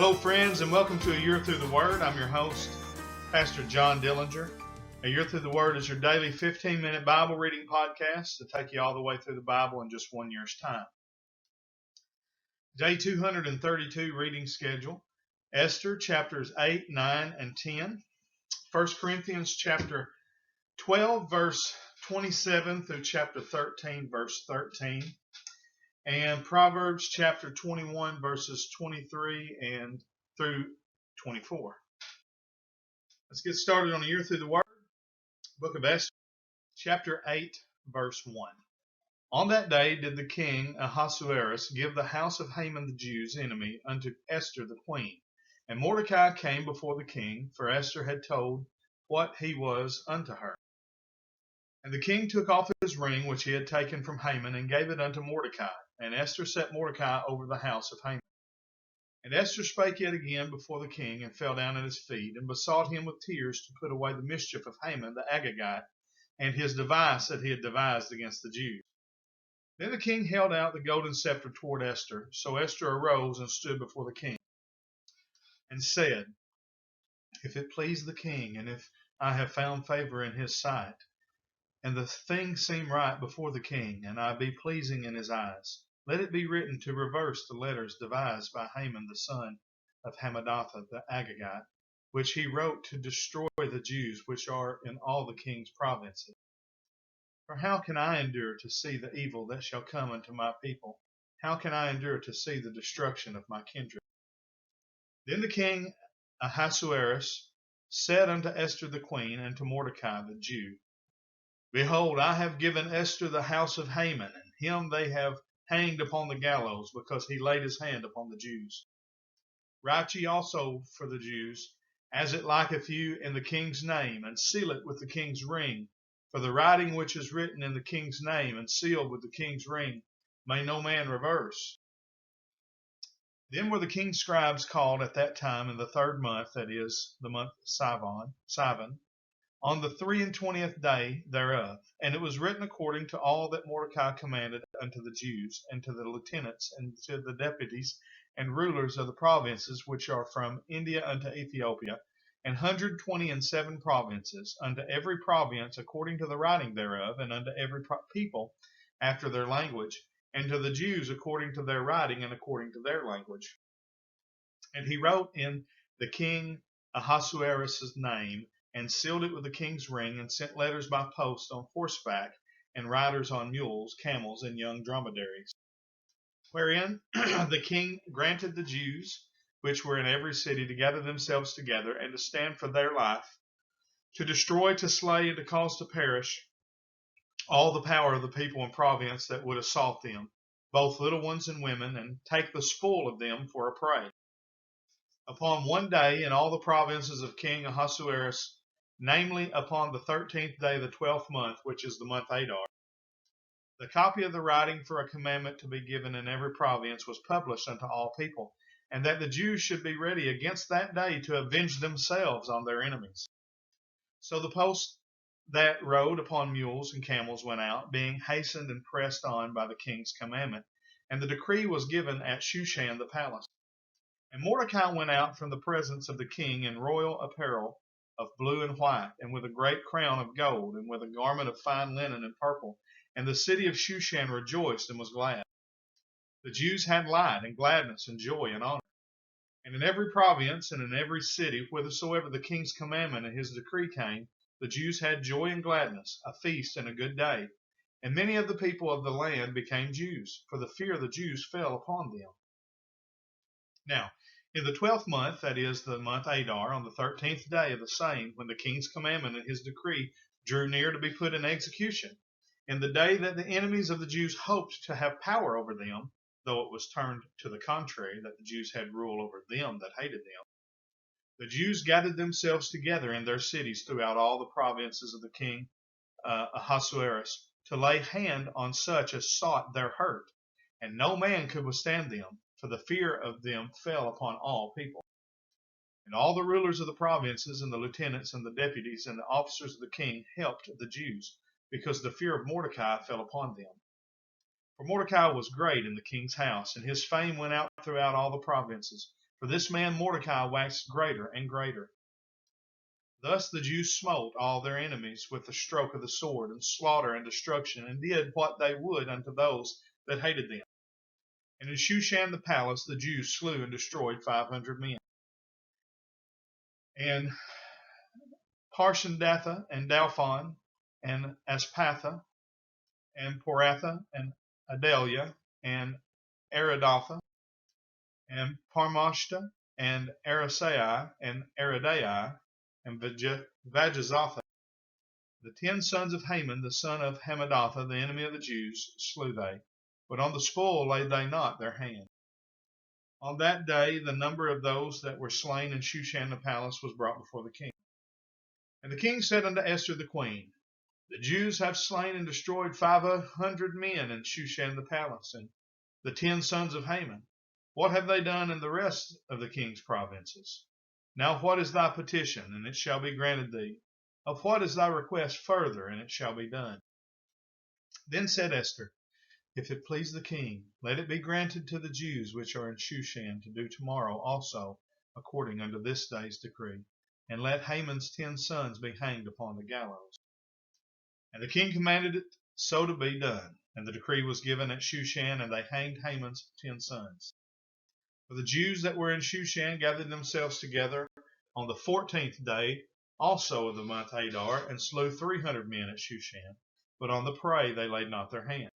Hello, friends, and welcome to A Year Through the Word. I'm your host, Pastor John Dillinger. A Year Through the Word is your daily 15-minute Bible reading podcast to take you all the way through the Bible in just 1 year's time. Day 232 reading schedule, Esther chapters 8, 9, and 10, 1 Corinthians chapter 12, verse 27 through chapter 13, verse 13, and Proverbs chapter 21, verses 23 and through 24. Let's get started on A Year Through the Word. Book of Esther, chapter 8, verse 1. On that day did the king Ahasuerus give the house of Haman the Jew's enemy unto Esther the queen. And Mordecai came before the king, for Esther had told what he was unto her. And the king took off his ring which he had taken from Haman, and gave it unto Mordecai. And Esther set Mordecai over the house of Haman. And Esther spake yet again before the king, and fell down at his feet, and besought him with tears to put away the mischief of Haman the Agagite, and his device that he had devised against the Jews. Then the king held out the golden scepter toward Esther. So Esther arose and stood before the king, and said, If it please the king, and if I have found favor in his sight, and the thing seem right before the king, and I be pleasing in his eyes, let it be written to reverse the letters devised by Haman the son of Hammedatha the Agagite, which he wrote to destroy the Jews which are in all the king's provinces. For how can I endure to see the evil that shall come unto my people? How can I endure to see the destruction of my kindred? Then the king Ahasuerus said unto Esther the queen, and to Mordecai the Jew, Behold, I have given Esther the house of Haman, and him they have hanged upon the gallows, because he laid his hand upon the Jews. Write ye also for the Jews, as it liketh you, in the king's name, and seal it with the king's ring. For the writing which is written in the king's name, and sealed with the king's ring, may no man reverse. Then were the king's scribes called at that time in the third month, that is, the month Sivan, on the 23rd day thereof. And it was written according to all that Mordecai commanded unto the Jews, and to the lieutenants, and to the deputies, and rulers of the provinces which are from India unto Ethiopia, 127 provinces, unto every province according to the writing thereof, and unto every people after their language, and to the Jews according to their writing and according to their language. And he wrote in the king Ahasuerus' name, and sealed it with the king's ring, and sent letters by post on horseback, and riders on mules, camels, and young dromedaries, wherein the king granted the Jews which were in every city to gather themselves together, and to stand for their life, to destroy, to slay, and to cause to perish all the power of the people and province that would assault them, both little ones and women, and take the spoil of them for a prey. Upon one day in all the provinces of King Ahasuerus, namely upon the 13th day of the 12th month, which is the month Adar, the copy of the writing for a commandment to be given in every province was published unto all people, and that the Jews should be ready against that day to avenge themselves on their enemies. So the post that rode upon mules and camels went out, being hastened and pressed on by the king's commandment, and the decree was given at Shushan the palace. And Mordecai went out from the presence of the king in royal apparel of blue and white, and with a great crown of gold, and with a garment of fine linen and purple. And the city of Shushan rejoiced and was glad. The Jews had light and gladness and joy and honor. And in every province and in every city, whithersoever the king's commandment and his decree came, the Jews had joy and gladness, a feast and a good day. And many of the people of the land became Jews, for the fear of the Jews fell upon them. Now, in the 12th month, that is, the month Adar, on the 13th day of the same, when the king's commandment and his decree drew near to be put in execution, in the day that the enemies of the Jews hoped to have power over them, though it was turned to the contrary, that the Jews had rule over them that hated them, the Jews gathered themselves together in their cities throughout all the provinces of the king Ahasuerus, to lay hand on such as sought their hurt, and no man could withstand them, for the fear of them fell upon all people. And all the rulers of the provinces, and the lieutenants, and the deputies, and the officers of the king helped the Jews, because the fear of Mordecai fell upon them. For Mordecai was great in the king's house, and his fame went out throughout all the provinces. for this man Mordecai waxed greater and greater. Thus the Jews smote all their enemies with the stroke of the sword, and slaughter and destruction, and did what they would unto those that hated them. And in Shushan the palace the Jews slew and destroyed 500 men. And Parshandatha and Dalphon and Aspatha and Poratha and Adalia and Aridatha and Parmashta and Arasai and Aradai and Vajazatha, the 10 sons of Haman, the son of Hamadatha, the enemy of the Jews, slew they. But on the spoil laid they not their hand. On that day the number of those that were slain in Shushan the palace was brought before the king. And the king said unto Esther the queen, The Jews have slain and destroyed 500 men in Shushan the palace, and the 10 sons of Haman. What have they done in the rest of the king's provinces? Now what is thy petition, and it shall be granted thee? Of what is thy request further, and it shall be done? Then said Esther, If it please the king, let it be granted to the Jews which are in Shushan to do tomorrow also according unto this day's decree, and let Haman's 10 sons be hanged upon the gallows. And the king commanded it so to be done, and the decree was given at Shushan, and they hanged Haman's 10 sons. For the Jews that were in Shushan gathered themselves together on the 14th day also of the month Adar, and slew 300 men at Shushan, but on the prey they laid not their hand.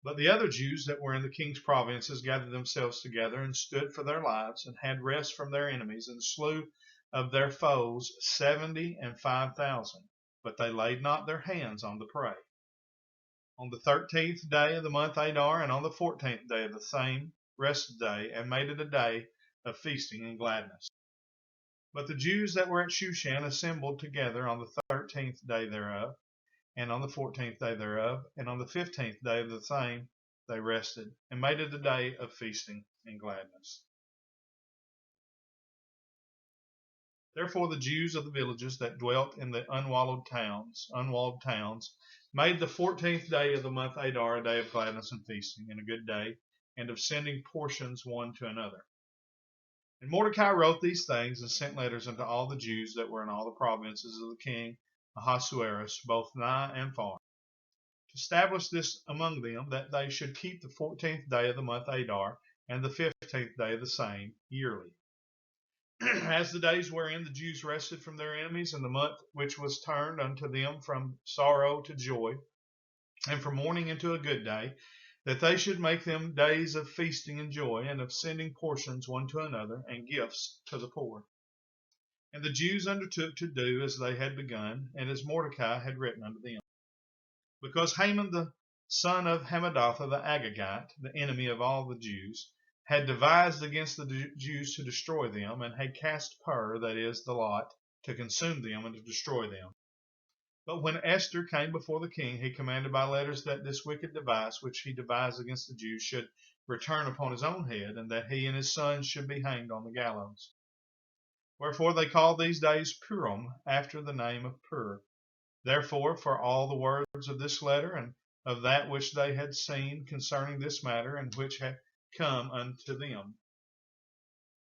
But the other Jews that were in the king's provinces gathered themselves together, and stood for their lives, and had rest from their enemies, and slew of their foes 75,000, but they laid not their hands on the prey. On the 13th day of the month Adar, and on the 14th day of the same rest day, and made it a day of feasting and gladness. But the Jews that were at Shushan assembled together on the 13th day thereof, and on the 14th day thereof, and on the 15th day of the same they rested, and made it a day of feasting and gladness. Therefore the Jews of the villages that dwelt in the unwalled towns, made the 14th day of the month Adar a day of gladness and feasting, and a good day, and of sending portions one to another. And Mordecai wrote these things, and sent letters unto all the Jews that were in all the provinces of the king Ahasuerus, both nigh and far, to establish this among them, that they should keep the 14th day of the month Adar, and the 15th day of the same, yearly. As the days wherein the Jews rested from their enemies, and the month which was turned unto them from sorrow to joy, and from mourning into a good day, that they should make them days of feasting and joy, and of sending portions one to another, and gifts to the poor. And the Jews undertook to do as they had begun, and as Mordecai had written unto them. Because Haman the son of Hamadatha the Agagite, the enemy of all the Jews, had devised against the Jews to destroy them, and had cast pur, that is, the lot, to consume them and to destroy them. But when Esther came before the king, he commanded by letters that this wicked device which he devised against the Jews should return upon his own head, and that he and his sons should be hanged on the gallows. Wherefore they called these days Purim, after the name of Pur. Therefore, for all the words of this letter, and of that which they had seen concerning this matter, and which had come unto them,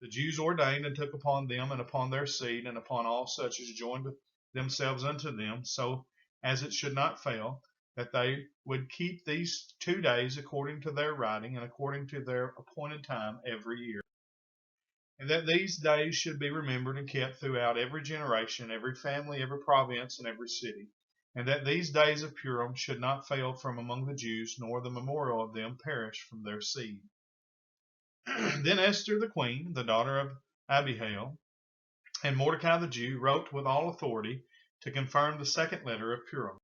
the Jews ordained and took upon them and upon their seed, and upon all such as joined themselves unto them, so as it should not fail, that they would keep these 2 days according to their writing, and according to their appointed time every year. And that these days should be remembered and kept throughout every generation, every family, every province, and every city. And that these days of Purim should not fail from among the Jews, nor the memorial of them perish from their seed. Then Esther the queen, the daughter of Abihail, and Mordecai the Jew wrote with all authority to confirm the second letter of Purim.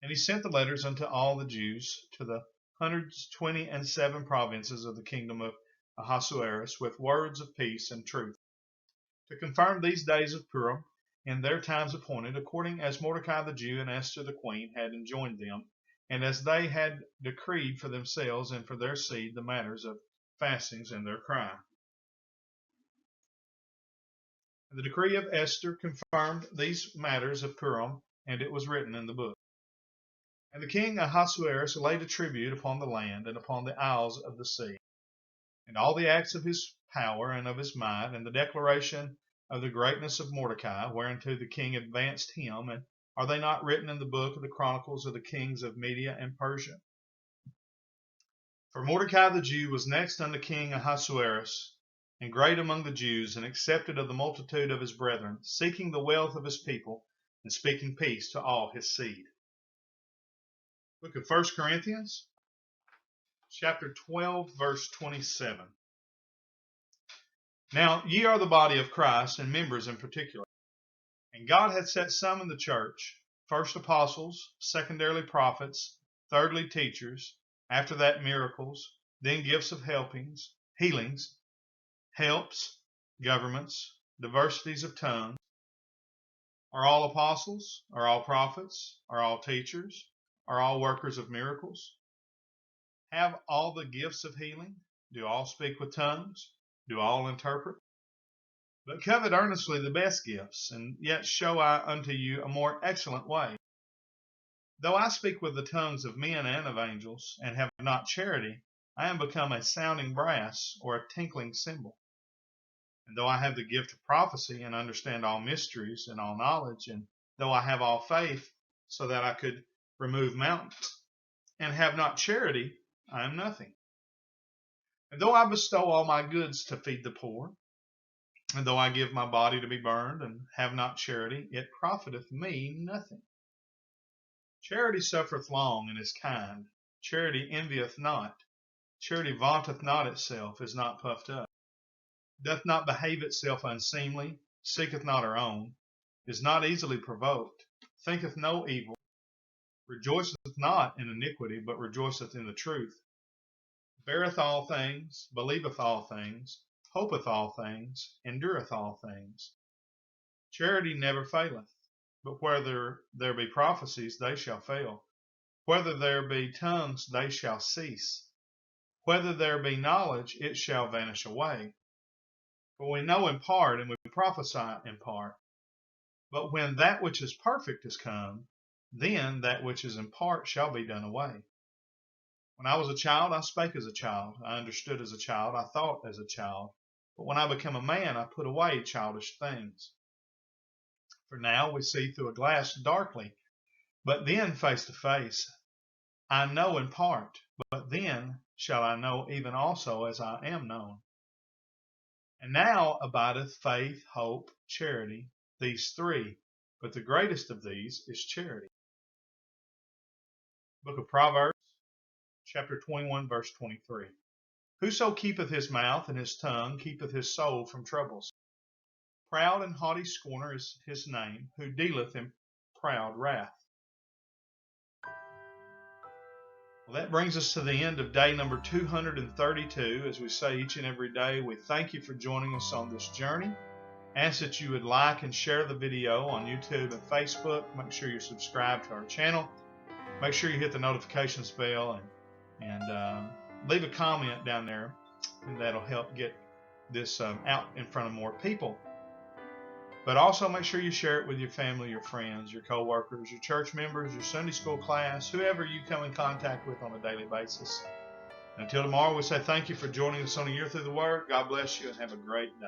And he sent the letters unto all the Jews to the 127 provinces of the kingdom of Ahasuerus, with words of peace and truth, to confirm these days of Purim in their times appointed, according as Mordecai the Jew and Esther the queen had enjoined them, and as they had decreed for themselves and for their seed the matters of fastings and their cry. And the decree of Esther confirmed these matters of Purim, and it was written in the book. And the king Ahasuerus laid a tribute upon the land and upon the isles of the sea. and all the acts of his power and of his might, and the declaration of the greatness of Mordecai, whereunto the king advanced him, and are they not written in the book of the chronicles of the kings of Media and Persia? For Mordecai the Jew was next unto King Ahasuerus, and great among the Jews, and accepted of the multitude of his brethren, seeking the wealth of his people, and speaking peace to all his seed. Book of 1 Corinthians, chapter 12, verse 27. Now ye are the body of Christ, and members in particular. And God hath set some in the church, first apostles, secondarily prophets, thirdly teachers, after that miracles, then gifts of healings, helps, governments, diversities of tongues. Are all apostles? Are all prophets? Are all teachers? Are all workers of miracles? Have all the gifts of healing? Do all speak with tongues? Do all interpret? But covet earnestly the best gifts, and yet show I unto you a more excellent way. Though I speak with the tongues of men and of angels, and have not charity, I am become a sounding brass or a tinkling cymbal. And though I have the gift of prophecy, and understand all mysteries and all knowledge, and though I have all faith, so that I could remove mountains, and have not charity, I am nothing. And though I bestow all my goods to feed the poor, and though I give my body to be burned, and have not charity, it profiteth me nothing. Charity suffereth long, and is kind. Charity envieth not. Charity vaunteth not itself, is not puffed up, doth not behave itself unseemly, seeketh not her own, is not easily provoked, thinketh no evil, rejoiceth not in iniquity, but rejoiceth in the truth, beareth all things, believeth all things, hopeth all things, endureth all things. Charity never faileth, but whether there be prophecies, they shall fail. Whether there be tongues, they shall cease. Whether there be knowledge, it shall vanish away. For we know in part, and we prophesy in part. But when that which is perfect is come, then that which is in part shall be done away. When I was a child, I spake as a child. I understood as a child. I thought as a child. But when I became a man, I put away childish things. For now we see through a glass darkly, but then face to face. I know in part, but then shall I know even also as I am known. And now abideth faith, hope, charity, these three, but the greatest of these is charity. Book of Proverbs, chapter 21, verse 23. Whoso keepeth his mouth and his tongue keepeth his soul from troubles. Proud and haughty scorner is his name, who dealeth in proud wrath. Well, that brings us to the end of day number 232. As we say each and every day, we thank you for joining us on this journey. Ask that you would like and share the video on YouTube and Facebook. Make sure you subscribe to our channel. Make sure you hit the notifications bell and leave a comment down there, and that'll help get this out in front of more people. But also make sure you share it with your family, your friends, your co-workers, your church members, your Sunday school class, whoever you come in contact with on a daily basis. Until tomorrow, we say thank you for joining us on A Year Through the Word. God bless you and have a great day.